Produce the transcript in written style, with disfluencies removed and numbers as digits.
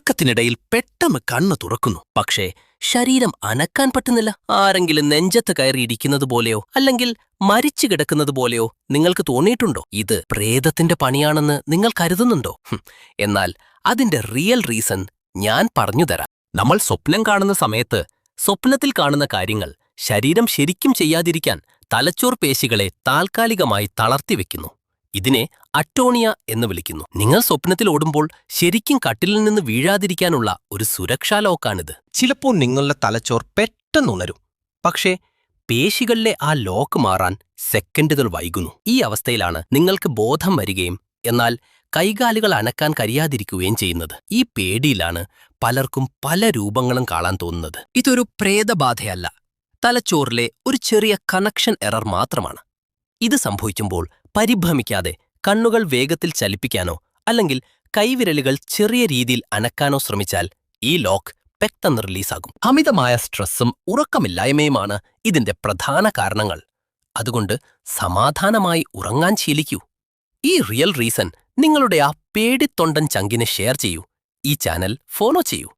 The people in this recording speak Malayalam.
ഉറക്കത്തിനിടയിൽ പെട്ടെന്ന് കണ്ണ് തുറക്കുന്നു. പക്ഷേ ശരീരം അനക്കാൻ പറ്റുന്നില്ല. ആരെങ്കിലും നെഞ്ചത്ത് കയറിയിരിക്കുന്നത് പോലെയോ അല്ലെങ്കിൽ മരിച്ചു കിടക്കുന്നത് പോലെയോ നിങ്ങൾക്ക് തോന്നിയിട്ടുണ്ടോ? ഇത് പ്രേതത്തിന്റെ പണിയാണെന്ന് നിങ്ങൾ കരുതുന്നുണ്ടോ? എന്നാൽ അതിന്റെ റിയൽ റീസൺ ഞാൻ പറഞ്ഞുതരാം. നമ്മൾ സ്വപ്നം കാണുന്ന സമയത്ത് സ്വപ്നത്തിൽ കാണുന്ന കാര്യങ്ങൾ ശരീരം ശരിക്കും ചെയ്യാതിരിക്കാൻ തലച്ചോർ പേശികളെ താൽക്കാലികമായി തളർത്തിവെക്കുന്നു. ഇതിനെ അറ്റോണിയ എന്ന് വിളിക്കുന്നു. നിങ്ങൾ സ്വപ്നത്തിൽ ഓടുമ്പോൾ ശരിക്കും കട്ടിലിൽ നിന്ന് വീഴാതിരിക്കാനുള്ള ഒരു സുരക്ഷാ ലോക്കാണിത്. ചിലപ്പോൾ നിങ്ങളുടെ തലച്ചോർ പെട്ടെന്നുണരും, പക്ഷേ പേശികളിലെ ആ ലോക്ക് മാറാൻ സെക്കൻഡുകൾ വൈകുന്നു. ഈ അവസ്ഥയിലാണ് നിങ്ങൾക്ക് ബോധം വരികയും എന്നാൽ കൈകാലുകൾ അനക്കാൻ കഴിയാതിരിക്കുകയും ചെയ്യുന്നത്. ഈ പേടിയിലാണ് പലർക്കും പല രൂപങ്ങളും കാണാൻ തോന്നുന്നത്. ഇതൊരു പ്രേതബാധയല്ല, തലച്ചോറിലെ ഒരു ചെറിയ കണക്ഷൻ എറർ മാത്രമാണ്. ഇത് സംഭവിക്കുമ്പോൾ പരിഭ്രമിക്കാതെ കണ്ണുകൾ വേഗത്തിൽ ചലിപ്പിക്കാനോ അല്ലെങ്കിൽ കൈവിരലുകൾ ചെറിയ രീതിയിൽ അനക്കാനോ ശ്രമിച്ചാൽ ഈ ലോക്ക് പെട്ടെന്ന് റിലീസാകും. അമിതമായ സ്ട്രെസ്സും ഉറക്കമില്ലായ്മയുമാണ് ഇതിന്റെ പ്രധാന കാരണങ്ങൾ. അതുകൊണ്ട് സമാധാനമായി ഉറങ്ങാൻ ശീലിക്കൂ. ഈ റിയൽ റീസൺ നിങ്ങളുടെ ആ പേടിത്തൊണ്ടൻ ചങ്കിനെ ഷെയർ ചെയ്യൂ. ഈ ചാനൽ ഫോളോ ചെയ്യൂ.